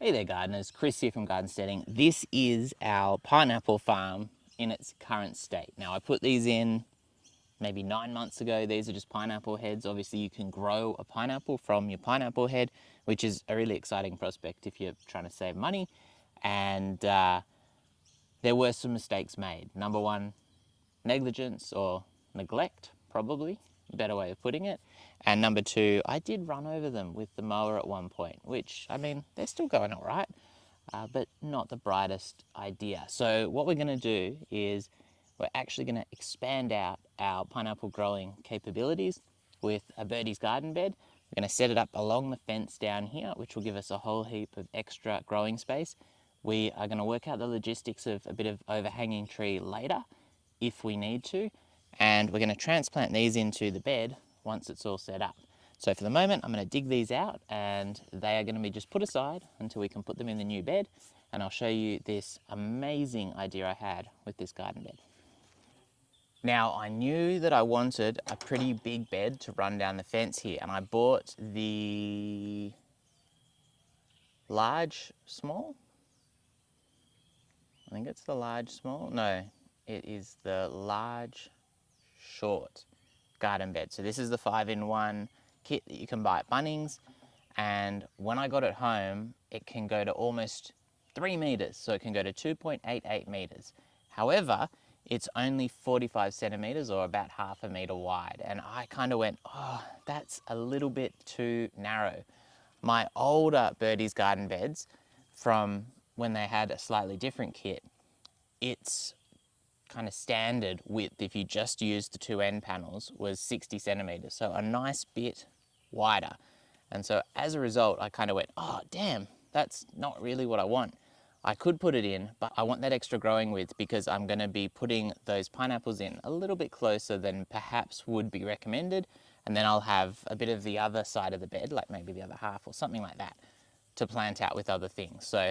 Hey there gardeners, Chris here from Garden Steading. This is our pineapple farm in its current state. Now I put these in maybe 9 months ago. These are just pineapple heads. Obviously you can grow a pineapple from your pineapple head, which is a really exciting prospect if you're trying to save money. And there were some mistakes made. Number one, negligence or neglect, probably a better way of putting it. And number two, I did run over them with the mower at one point, which, I mean, they're still going all right, but not the brightest idea. So what we're going to do is we're actually going to expand out our pineapple growing capabilities with a Birdies Garden Bed. We're going to set it up along the fence down here, which will give us a whole heap of extra growing space. We are going to work out the logistics of a bit of overhanging tree later if we need to, and we're going to transplant these into the bed once it's all set up. So for the moment, I'm going to dig these out and they are going to be just put aside until we can put them in the new bed, and I'll show you this amazing idea I had with this garden bed. Now I knew that I wanted a pretty big bed to run down the fence here, and I bought the large small. I think it's the large small. No, it is the large short garden bed. So this is the 5-in-1 kit that you can buy at Bunnings, and when I got it home it can go to almost 3 meters, so it can go to 2.88 meters. However, it's only 45 centimeters or about half a meter wide, and I kind of went, oh, that's a little bit too narrow. My older Birdies Garden Beds from when they had a slightly different kit, it's kind of standard width, if you just use the two end panels, was 60 centimeters, so a nice bit wider. And so as a result, I kind of went, oh damn, that's not really what I want. I could put it in, but I want that extra growing width because I'm going to be putting those pineapples in a little bit closer than perhaps would be recommended, and then I'll have a bit of the other side of the bed, like maybe the other half or something like that, to plant out with other things. So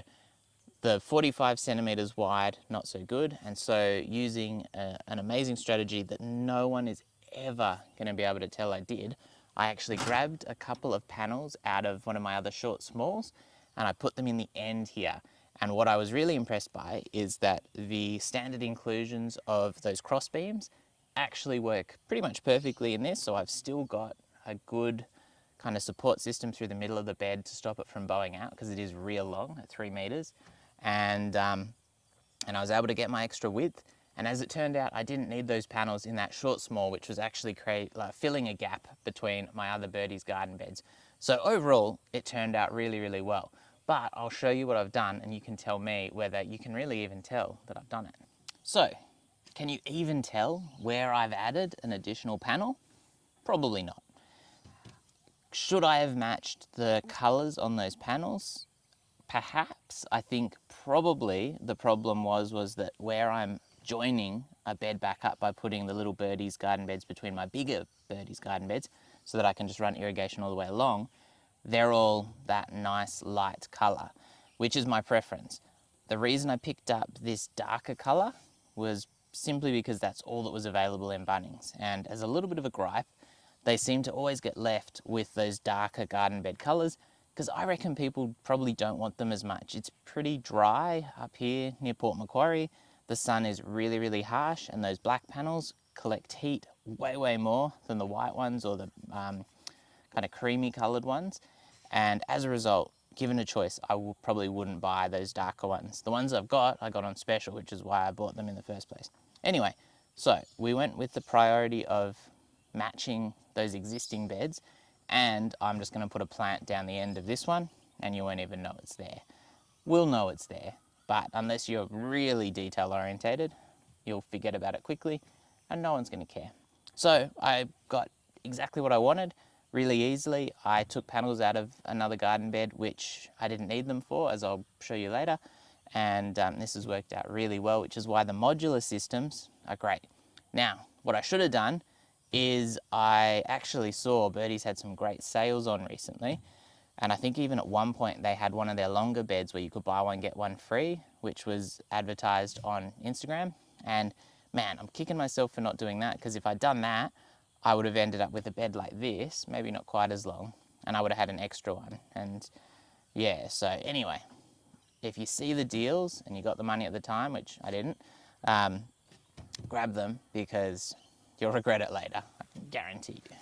the 45 centimeters wide, not so good. And so using an amazing strategy that no one is ever going to be able to tell I did, I actually grabbed a couple of panels out of one of my other short smalls and I put them in the end here. And what I was really impressed by is that the standard inclusions of those cross beams actually work pretty much perfectly in this. So I've still got a good kind of support system through the middle of the bed to stop it from bowing out, because it is real long at 3 meters. And I was able to get my extra width. And as it turned out, I didn't need those panels in that short small, which was actually filling a gap between my other Birdies Garden Beds. So overall, it turned out really, really well. But I'll show you what I've done and you can tell me whether you can really even tell that I've done it. So, can you even tell where I've added an additional panel? Probably not. Should I have matched the colors on those panels? Perhaps. I think probably the problem was that where I'm joining a bed back up by putting the little Birdies Garden Beds between my bigger Birdies Garden Beds so that I can just run irrigation all the way along, they're all that nice light colour, which is my preference. The reason I picked up this darker colour was simply because that's all that was available in Bunnings. And as a little bit of a gripe, they seem to always get left with those darker garden bed colours, because I reckon people probably don't want them as much. It's pretty dry up here near Port Macquarie. The sun is really, really harsh, and those black panels collect heat way, way more than the white ones or the kind of creamy coloured ones. And as a result, given a choice, I probably wouldn't buy those darker ones. The ones I got on special, which is why I bought them in the first place. Anyway, so we went with the priority of matching those existing beds, and I'm just going to put a plant down the end of this one and you won't even know it's there. We'll know it's there, but unless you're really detail orientated, you'll forget about it quickly and no one's going to care. So I got exactly what I wanted really easily. I took panels out of another garden bed which I didn't need them for, as I'll show you later, and this has worked out really well, which is why the modular systems are great. Now, what I should have done is I actually saw Birdies had some great sales on recently, and I think even at one point they had one of their longer beds where you could buy one get one free, which was advertised on Instagram. And man, I'm kicking myself for not doing that, because if I'd done that I would have ended up with a bed like this, maybe not quite as long, and I would have had an extra one. And yeah, so anyway, if you see the deals and you got the money at the time, which I didn't, grab them because you'll regret it later. I can guarantee you.